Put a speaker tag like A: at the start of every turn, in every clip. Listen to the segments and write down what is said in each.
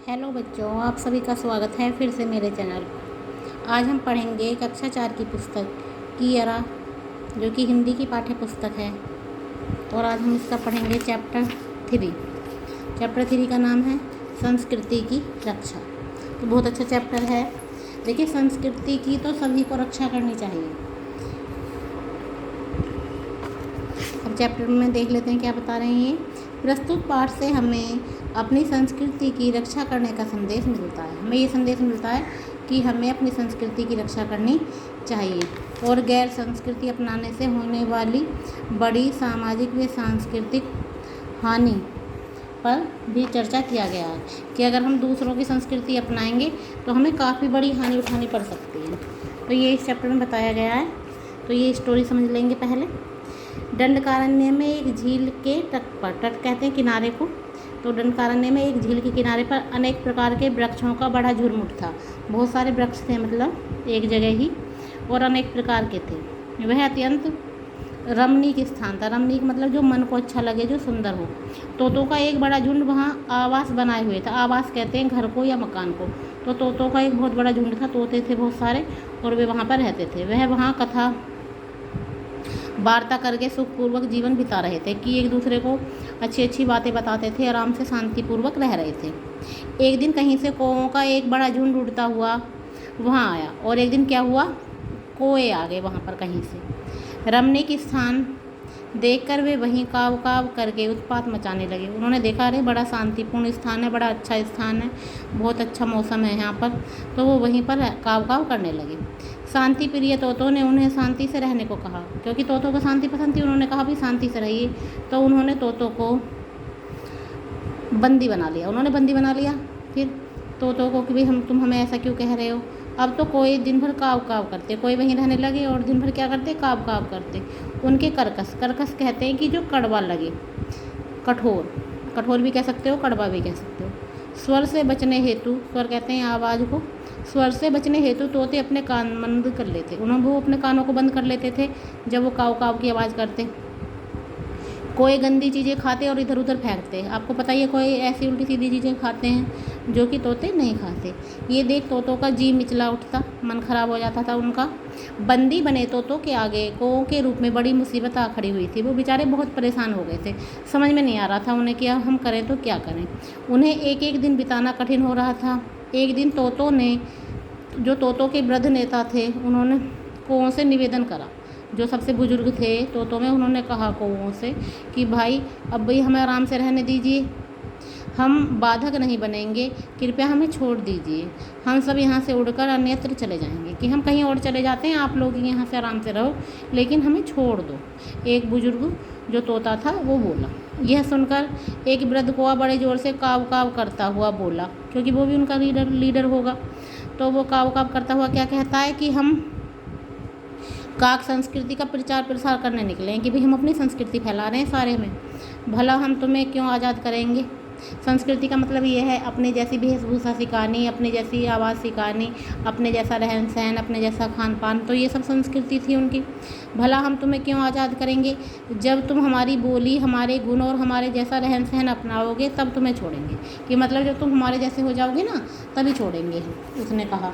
A: Hello बच्चों, आप सभी का स्वागत है फिर से मेरे चैनल। आज हम पढ़ेंगे कक्षा 4 की पुस्तक कियरा, जो कि हिंदी की पाठ्य पुस्तक है। और आज हम इसका पढ़ेंगे चैप्टर 3। चैप्टर 3 का नाम है संस्कृति की रक्षा। तो बहुत अच्छा चैप्टर है। देखिए, संस्कृति की तो सभी को रक्षा करनी चाहिए। अब चैप्टर में देख लेते हैं क्या बता रहे हैं। प्रस्तुत पाठ से हमें अपनी संस्कृति की रक्षा करने का संदेश मिलता है। हमें ये संदेश मिलता है कि हमें अपनी संस्कृति की रक्षा करनी चाहिए और गैर संस्कृति अपनाने से होने वाली बड़ी सामाजिक व सांस्कृतिक हानि पर भी चर्चा किया गया है कि अगर हम दूसरों की संस्कृति अपनाएंगे तो हमें काफ़ी बड़ी हानि उठानी पड़ सकती है। तो ये इस चैप्टर में बताया गया है। तो ये स्टोरी समझ लेंगे पहले। दंडकारण्य में एक झील के तट पर, तट कहते हैं किनारे को, तो दंडकारण्य में एक झील के किनारे पर अनेक प्रकार के वृक्षों का बड़ा झुरमुट था। बहुत सारे वृक्ष थे, मतलब एक जगह ही, और अनेक प्रकार के थे। वह अत्यंत रमणीक स्थान था। रमणीक मतलब जो मन को अच्छा लगे, जो सुंदर हो। तोतों का एक बड़ा झुंड वहाँ आवास बनाए हुए था। आवास कहते हैं घर को या मकान को। तो तोतों का एक बहुत बड़ा झुंड था, तोते थे बहुत सारे, और वे वहाँ पर रहते थे। वह वहाँ कथा वार्ता करके सुखपूर्वक जीवन बिता रहे थे कि एक दूसरे को अच्छी अच्छी बातें बताते थे, आराम से शांतिपूर्वक रह रहे थे। एक दिन कहीं से कौओं का एक बड़ा झुंड उड़ता हुआ वहाँ आया। और एक दिन क्या हुआ, कौए आ गए वहाँ पर कहीं से। रमणीक स्थान देखकर वे वहीं काव काव करके उत्पात मचाने लगे। उन्होंने देखा, अरे बड़ा शांतिपूर्ण स्थान है, बड़ा अच्छा स्थान है, बहुत अच्छा मौसम है यहाँ पर, तो वो वहीं पर काव काव करने लगे। शांति प्रिय तोतों ने उन्हें शांति से रहने को कहा, क्योंकि तोतों को शांति पसंद थी। उन्होंने कहा भी शांति से रहिए। तो उन्होंने तोतों को बंदी बना लिया। उन्होंने बंदी बना लिया फिर तोतों को कि भाई तुम हमें ऐसा क्यों कह रहे हो। अब तो कोई दिन भर काव काव करते, कोई वहीं रहने लगे और दिन भर क्या करते, काव काव करते। उनके कर्कश, कर्कश कहते हैं कि जो कड़वा लगे, कठोर, कठोर भी कह सकते हो, कड़वा भी कह सकते हो। स्वर से बचने हेतु, स्वर कहते हैं आवाज़ को, स्वर से बचने हेतु तोते अपने कान बंद कर लेते। वो अपने कानों को बंद कर लेते थे जब वो काव काव की आवाज़ करते। कोई गंदी चीज़ें खाते और इधर उधर फेंकते। आपको पता ही है, कोई ऐसी उल्टी सीधी चीज़ें खाते हैं जो कि तोते नहीं खाते। ये देख तोतों का जी मिचला उठता, मन खराब हो जाता था उनका। बंदी बने तोतों के आगे कौओं के रूप में बड़ी मुसीबत आ खड़ी हुई थी। वो बेचारे बहुत परेशान हो गए थे। समझ में नहीं आ रहा था उन्हें कि अब हम करें तो क्या करें। उन्हें एक एक दिन बिताना कठिन हो रहा था। एक दिन तोतों ने, जो तोतों के वृद्ध नेता थे, उन्होंने कौओं से निवेदन करा। जो सबसे बुजुर्ग थे तोतों में, उन्होंने कहा कौओं से कि भाई अब भाई हमें आराम से रहने दीजिए, हम बाधक नहीं बनेंगे, कृपया हमें छोड़ दीजिए। हम सब यहाँ से उड़कर अन्यत्र चले जाएंगे, कि हम कहीं और चले जाते हैं, आप लोग यहाँ से आराम से रहो, लेकिन हमें छोड़ दो। एक बुजुर्ग जो तोता था वो बोला। यह सुनकर एक वृद्ध कौआ बड़े ज़ोर से काव काव करता हुआ बोला, क्योंकि वो भी उनका लीडर होगा। तो वो काव काव करता हुआ क्या कहता है कि हम काक संस्कृति का प्रचार प्रसार करने निकले हैं, कि भाई हम अपनी संस्कृति फैला रहे हैं सारे में, भला हम तुम्हें क्यों आज़ाद करेंगे। संस्कृति का मतलब ये है अपने जैसी वेशभूषा सिखानी, अपने जैसी आवाज़ सिखानी, अपने जैसा रहन सहन, अपने जैसा खान पान। तो ये सब संस्कृति थी उनकी। भला हम तुम्हें क्यों आज़ाद करेंगे, जब तुम हमारी बोली, हमारे गुण और हमारे जैसा रहन सहन अपनाओगे तब तुम्हें छोड़ेंगे। कि मतलब जब तुम हमारे जैसे हो जाओगे ना, तभी छोड़ेंगे हम, उसने कहा,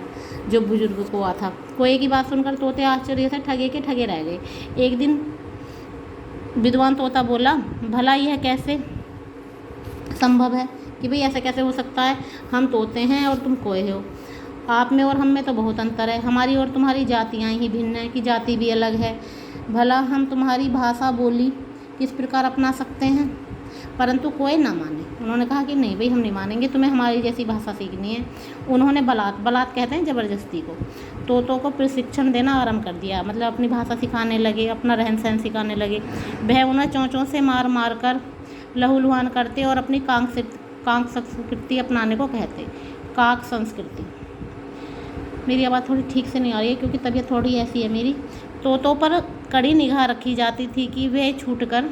A: जो बुजुर्ग कौआ था। कोए की बात सुनकर तोते आश्चर्य से ठगे के ठगे रह गए। एक दिन विद्वान तोता बोला, भला यह कैसे संभव है, कि भाई ऐसा कैसे हो सकता है, हम तोते हैं और तुम कोए हो, आप में और हम में तो बहुत अंतर है, हमारी और तुम्हारी जातियाँ ही भिन्न हैं, कि जाति भी अलग है। भला हम तुम्हारी भाषा बोली किस प्रकार अपना सकते हैं। परंतु कोई ना माने। उन्होंने कहा कि नहीं भाई, हम नहीं मानेंगे, तुम्हें हमारी जैसी भाषा सीखनी है। उन्होंने बलात् कहते हैं ज़बरदस्ती को, तोतों को प्रशिक्षण देना आरंभ कर दिया। मतलब अपनी भाषा सिखाने लगे, अपना रहन सहन सिखाने लगे। वह उन्हें चोंचों से मार मार कर लहूलुहान करते और अपनी काक संस्कृति अपनाने को कहते। काक संस्कृति, मेरी आवाज़ थोड़ी ठीक से नहीं आ रही है क्योंकि तबीयत थोड़ी ऐसी है मेरी। तोतों पर कड़ी निगाह रखी जाती थी कि वे छूटकर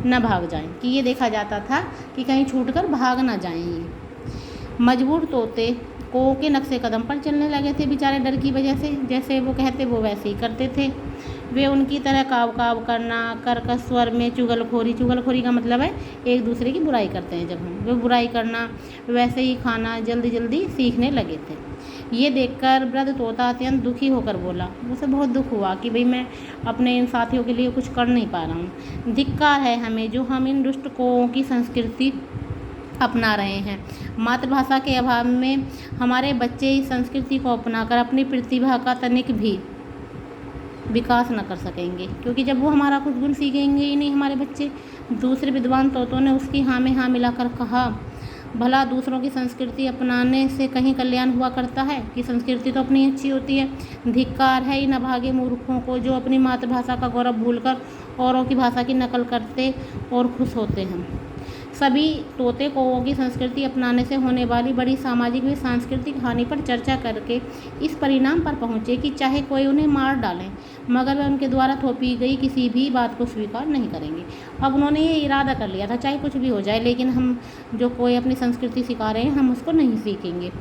A: न भाग जाएं, कि ये देखा जाता था कि कहीं छूटकर भाग ना जाएं ये। मजबूर तोते कौओं के नक्शे कदम पर चलने लगे थे बेचारे, डर की वजह से। जैसे वो कहते वो वैसे ही करते थे। वे उनकी तरह काव काव करना, कर्कश स्वर में चुगलखोरी, चुगलखोरी का मतलब है एक दूसरे की बुराई करते हैं जब हम, वे बुराई करना, वैसे ही खाना जल्दी जल्दी सीखने लगे थे। ये देखकर वृद्ध तोता अत्यंत दुखी होकर बोला, उसे बहुत दुख हुआ कि भाई मैं अपने इन साथियों के लिए कुछ कर नहीं पा रहा हूँ। धिक्कार है हमें जो हम इन दुष्ट कौओं की संस्कृति अपना रहे हैं। मातृभाषा के अभाव में हमारे बच्चे इस संस्कृति को अपनाकर अपनी प्रतिभा का तनिक भी विकास न कर सकेंगे, क्योंकि जब वो हमारा कुछ गुण सीखेंगे ही नहीं हमारे बच्चे। दूसरे विद्वान तोतों ने उसकी हाँ में हाँ मिलाकर कहा, भला दूसरों की संस्कृति अपनाने से कहीं कल्याण हुआ करता है कि संस्कृति तो अपनी अच्छी होती है। धिक्कार है इन अभागे मूर्खों को जो अपनी मातृभाषा का गौरव भूलकर औरों की भाषा की नकल करते और खुश होते हैं। सभी तोते कौओं की संस्कृति अपनाने से होने वाली बड़ी सामाजिक व सांस्कृतिक हानि पर चर्चा करके इस परिणाम पर पहुँचे कि चाहे कोई उन्हें मार डालें मगर वे उनके द्वारा थोपी गई किसी भी बात को स्वीकार नहीं करेंगे। अब उन्होंने ये इरादा कर लिया था चाहे कुछ भी हो जाए, लेकिन हम जो कोई अपनी संस्कृति सिखा रहे हैं हम उसको नहीं सीखेंगे।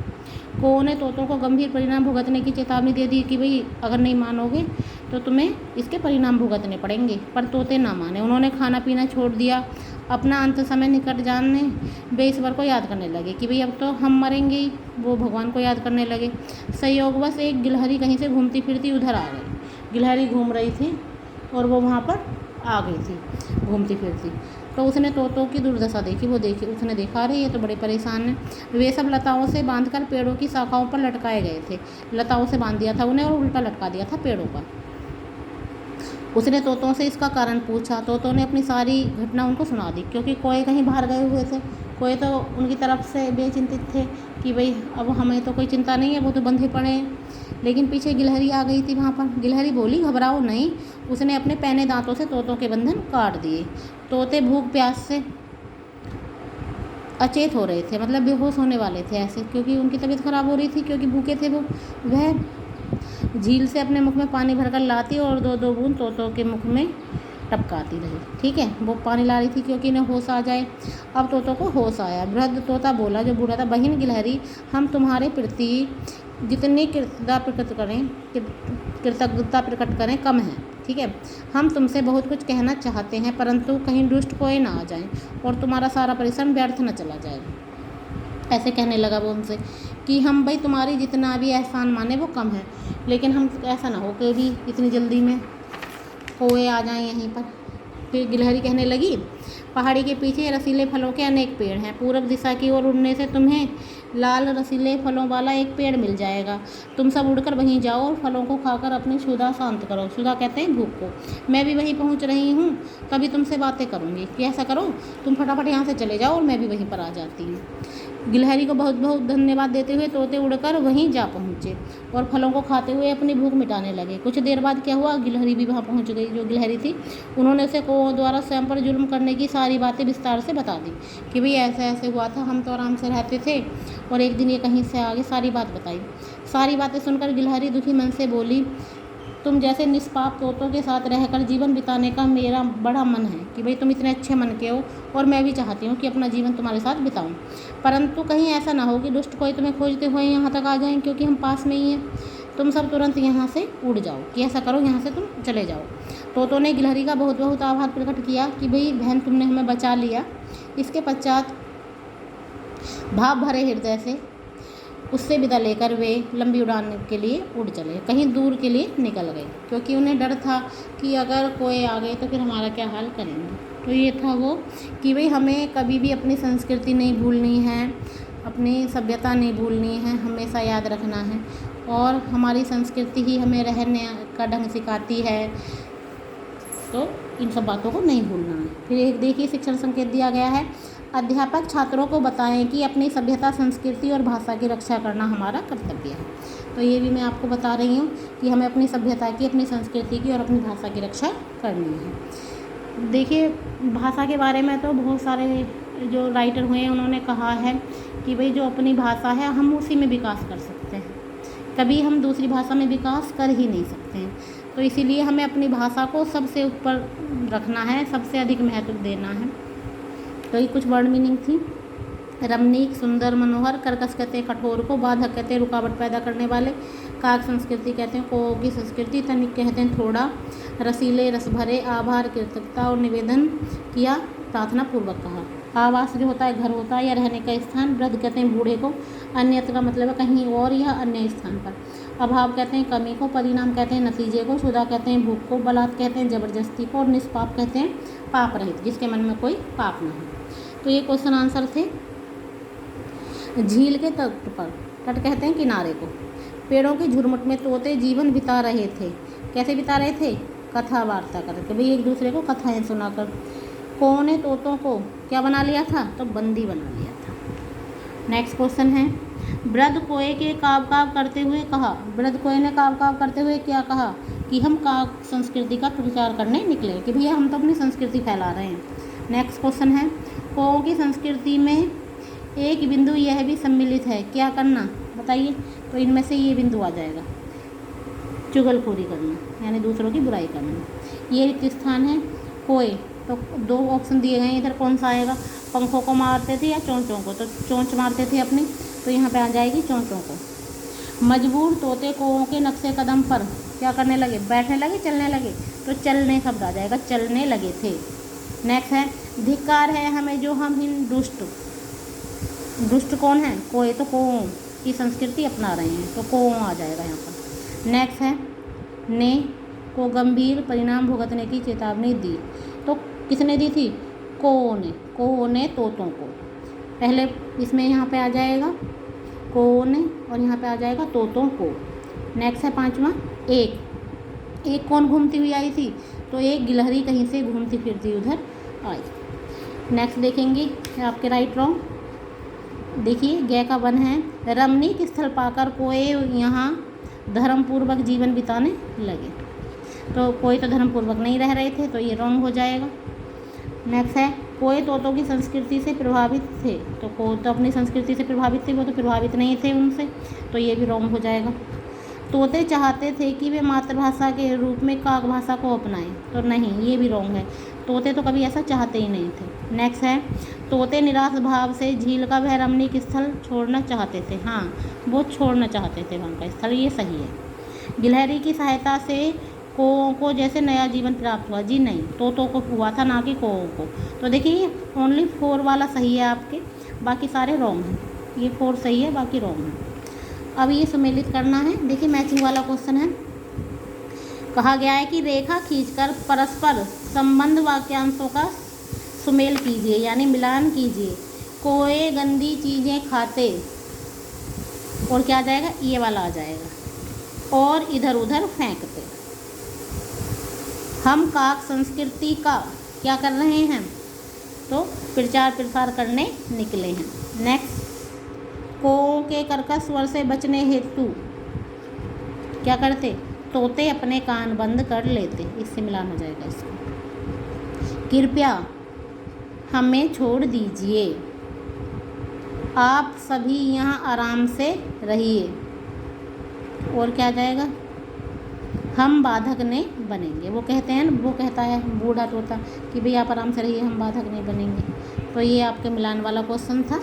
A: कौओं ने तोतों को गंभीर परिणाम भुगतने की चेतावनी दे दी कि भाई अगर नहीं मानोगे तो तुम्हें इसके परिणाम भुगतने पड़ेंगे। पर तोते ना माने, उन्होंने खाना पीना छोड़ दिया। अपना अंत समय निकट जानने वे ईश्वर को याद करने लगे कि भाई अब तो हम मरेंगे ही। वो भगवान को याद करने लगे। संयोगवश एक गिलहरी कहीं से घूमती फिरती उधर आ गई। गिलहरी घूम रही थी और वो वहाँ पर आ गई थी घूमती फिरती। तो उसने तोतों की दुर्दशा देखी। उसने देखा रही है तो बड़े परेशान हैं। वे सब लताओं से बांधकर पेड़ों की शाखाओं पर लटकाए गए थे। लताओं से बांध दिया था उन्हें और उल्टा लटका दिया था पेड़ों पर। उसने तोतों से इसका कारण पूछा। तोतों ने अपनी सारी घटना उनको सुना दी, क्योंकि कोई कहीं बाहर गए हुए थे, कोई तो उनकी तरफ से बेचिंतित थे कि भाई अब हमें तो कोई चिंता नहीं है, वो तो बंधे पड़े हैं। लेकिन पीछे गिलहरी आ गई थी वहाँ पर। गिलहरी बोली, घबराओ नहीं। उसने अपने पैने दांतों से तोतों के बंधन काट दिए। तोते भूख प्यास से अचेत हो रहे थे, मतलब बेहोश होने वाले थे ऐसे, क्योंकि उनकी तबीयत खराब हो रही थी, क्योंकि भूखे थे वो। वह झील से अपने मुख में पानी भरकर लाती और दो दो बूंद तोतों के मुख में टपकाती रही। ठीक है, वो पानी ला रही थी क्योंकि इन्हें होश आ जाए। अब तोतों को होश आया। वृद्ध तोता बोला, जो बूढ़ा था, बहन गिलहरी, हम तुम्हारे प्रति जितनी कृतज्ञता प्रकट करें कम है। ठीक है, हम तुमसे बहुत कुछ कहना चाहते हैं, परंतु कहीं दुष्ट कोई ना आ जाए और तुम्हारा सारा परिश्रम व्यर्थ न चला जाए। ऐसे कहने लगा वो उनसे कि हम भाई तुम्हारी जितना भी एहसान माने वो कम है, लेकिन हम ऐसा ना हो कि भी इतनी जल्दी में कौए आ जाएं यहीं पर। फिर गिलहरी कहने लगी, पहाड़ी के पीछे रसीले फलों के अनेक पेड़ हैं। पूर्व दिशा की ओर उड़ने से तुम्हें लाल रसीले फलों वाला एक पेड़ मिल जाएगा। तुम सब उड़कर वहीं जाओ और फलों को खाकर अपनी क्षुधा शांत करो। क्षुधा कहते हैं भूख को। मैं भी वहीं पहुंच रही हूँ, कभी तुमसे बातें करूँगी। कि ऐसा करो, तुम फटाफट यहाँ से चले जाओ और मैं भी वहीं पर आ जाती हूँ। गिलहरी को बहुत बहुत धन्यवाद देते हुए तोते उड़कर वहीं जा पहुँचे और फलों को खाते हुए अपनी भूख मिटाने लगे। कुछ देर बाद क्या हुआ, गिलहरी भी वहाँ पहुँच गई। जो गिलहरी थी उन्होंने उसे कौओं द्वारा स्वयं पर जुल्म करने की सारी बातें विस्तार से बता दी कि भाई ऐसे ऐसे हुआ था, हम तो आराम से रहते थे और एक दिन ये कहीं से आगे सारी बात बताई। सारी बातें सुनकर गिलहरी दुखी मन से बोली, तुम जैसे निष्पाप तोतों के साथ रहकर जीवन बिताने का मेरा बड़ा मन है कि भाई तुम इतने अच्छे मन के हो और मैं भी चाहती हूँ कि अपना जीवन तुम्हारे साथ बिताऊँ, परंतु कहीं ऐसा ना हो कि दुष्ट कोई तुम्हें खोजते हुए यहाँ तक आ जाएं, क्योंकि हम पास में ही हैं। तुम सब तुरंत यहाँ से उड़ जाओ। कि ऐसा करो, यहाँ से तुम चले जाओ। तोतों ने गिलहरी का बहुत बहुत आभार प्रकट किया कि भाई बहन तुमने हमें बचा लिया। इसके पश्चात भाव भरे हृदय से उससे विदा लेकर वे लंबी उड़ान के लिए उड़ चले, कहीं दूर के लिए निकल गए, क्योंकि उन्हें डर था कि अगर कोई आ गए तो फिर हमारा क्या हाल करेंगे। तो ये था वो कि भाई हमें कभी भी अपनी संस्कृति नहीं भूलनी है, अपनी सभ्यता नहीं भूलनी है, हमेशा याद रखना है। और हमारी संस्कृति ही हमें रहने का ढंग सिखाती है, तो इन सब बातों को नहीं भूलना है। फिर एक देखिए शिक्षण संकेत दिया गया है, अध्यापक छात्रों को बताएं कि अपनी सभ्यता, संस्कृति और भाषा की रक्षा करना हमारा कर्तव्य है। तो ये भी मैं आपको बता रही हूँ कि हमें अपनी सभ्यता की, अपनी संस्कृति की और अपनी भाषा की रक्षा करनी है। देखिए भाषा के बारे में तो बहुत सारे जो राइटर हुए हैं उन्होंने कहा है कि भाई जो अपनी भाषा है हम उसी में विकास कर सकते हैं, कभी हम दूसरी भाषा में विकास कर ही नहीं सकते हैं। तो इसीलिए हमें अपनी भाषा को सबसे ऊपर रखना है, सबसे अधिक महत्व देना है। तो ये कुछ वर्ड मीनिंग थी। रमणीक, सुंदर, मनोहर। कर्कश कहते हैं कठोर को। बाधक कहते हैं रुकावट पैदा करने वाले। काक संस्कृति कहते हैं कौओं की संस्कृति। तनिक कहते हैं थोड़ा। रसीले रस भरे आभार कृतज्ञता और निवेदन किया, प्रार्थना पूर्वक कहा। आवास जो होता है घर होता है या रहने का स्थान। वृद्ध कहते हैं बूढ़े को। अन्यत्र का मतलब है कहीं और या अन्य स्थान पर। अभाव कहते हैं कमी को। परिणाम कहते हैं नतीजे को। शुदा कहते हैं भूख को। बलात् कहते हैं जबरदस्ती को। और निष्पाप कहते हैं पाप रहित, जिसके मन में कोई पाप न हो। तो ये क्वेश्चन आंसर थे। झील के तट पर, तट कहते हैं किनारे को। पेड़ों के झुरमुट में तोते जीवन बिता रहे थे। कैसे बिता रहे थे? कथा वार्ता करके, भाई एक दूसरे को कथाएं सुनाकर। कौन ने तोतों को क्या बना लिया था? तो बंदी बना लिया था। नेक्स्ट क्वेश्चन है, वृद्ध कोए के काव काव करते हुए कहा। वृद्ध कोए ने काव काव करते हुए क्या कहा? कि हम काक संस्कृति का प्रचार करने निकले, कि भैया हम तो अपनी संस्कृति फैला रहे हैं। नेक्स्ट क्वेश्चन है, कौओं की संस्कृति में एक बिंदु यह भी सम्मिलित है, क्या करना? बताइए। तो इनमें से ये बिंदु आ जाएगा, चुगलखोरी करना, यानी दूसरों की बुराई करना। ये रिक्त स्थान है कोए। तो दो ऑप्शन दिए गए हैं, इधर कौन सा आएगा? पंखों को मारते थे या चोंचों को? तो चोंच मारते थे अपनी, तो यहाँ पे आ जाएगी चोंचों को। मजबूर तोते कौओं के नक्शे कदम पर क्या करने लगे? बैठने लगे, चलने लगे। तो चलने शब्द आ जाएगा, चलने लगे थे। नेक्स्ट है, धिक्कार है हमें जो हम हिन दुष्ट। दुष्ट कौन है? कोए। तो कौओं की संस्कृति अपना रहे हैं, तो कौओं आ जाएगा यहाँ पर। नेक्स्ट है, ने को गंभीर परिणाम भुगतने की चेतावनी दी। तो किसने दी थी? कौओं ने तोतों को। पहले इसमें यहाँ पे आ जाएगा कौओं ने, और यहाँ पे आ जाएगा तोतों को। नेक्स्ट है पांचवा, एक कौन घूमती हुई आई थी? तो एक गिलहरी कहीं से घूमती फिरती उधर आई। नेक्स्ट देखेंगे आपके राइट रॉन्ग। देखिए, गय का वन है, रमणीक स्थल पाकर कोए यहाँ धर्मपूर्वक जीवन बिताने लगे। तो कोई तो धर्मपूर्वक नहीं रह रहे थे, तो ये रॉन्ग हो जाएगा। नेक्स्ट है, कोए तोतों की संस्कृति से प्रभावित थे। तो कोई तो अपनी संस्कृति से प्रभावित थे, वो तो प्रभावित नहीं थे उनसे, तो ये भी रॉन्ग हो जाएगा। तोते चाहते थे कि वे मातृभाषा के रूप में काक भाषा को अपनाएं। तो नहीं, ये भी रॉन्ग है। तोते तो कभी ऐसा चाहते ही नहीं थे। नेक्स्ट है, तोते निराश भाव से झील का वह रमणीक स्थल छोड़ना चाहते थे। हाँ, वो छोड़ना चाहते थे वहाँ का स्थल, ये सही है। गिलहरी की सहायता से कौओं को जैसे नया जीवन प्राप्त हुआ। जी नहीं, तोतों को हुआ था, ना कि कौओं को। तो देखिए, ओनली 4 वाला सही है आपके, बाकी सारे रॉन्ग हैं। ये 4 सही है, बाकी रॉन्ग है। अब ये सुमेलित करना है। देखिए, मैचिंग वाला क्वेश्चन है। कहा गया है कि रेखा खींचकर परस्पर संबंध वाक्यांशों का सुमेल कीजिए, यानी मिलान कीजिए। कोए गंदी चीज़ें खाते, और क्या आ जाएगा? ये वाला आ जाएगा, और इधर उधर फेंकते। हम काक संस्कृति का क्या कर रहे हैं? तो प्रचार प्रसार करने निकले हैं। नेक्स्ट, कौओं के कर्कश स्वर से बचने हेतु क्या करते? तोते अपने कान बंद कर लेते। इससे मिलान हो जाएगा इसको। कृपया हमें छोड़ दीजिए, आप सभी यहाँ आराम से रहिए। और क्या आ जाएगा? हम बाधक नहीं बनेंगे। वो कहते हैं, वो कहता है बूढ़ा तोता कि भाई आप आराम से रहिए, हम बाधक नहीं बनेंगे। तो ये आपके मिलान वाला क्वेश्चन था,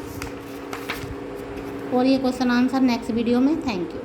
A: और ये क्वेश्चन आंसर नेक्स्ट वीडियो में। Thank you.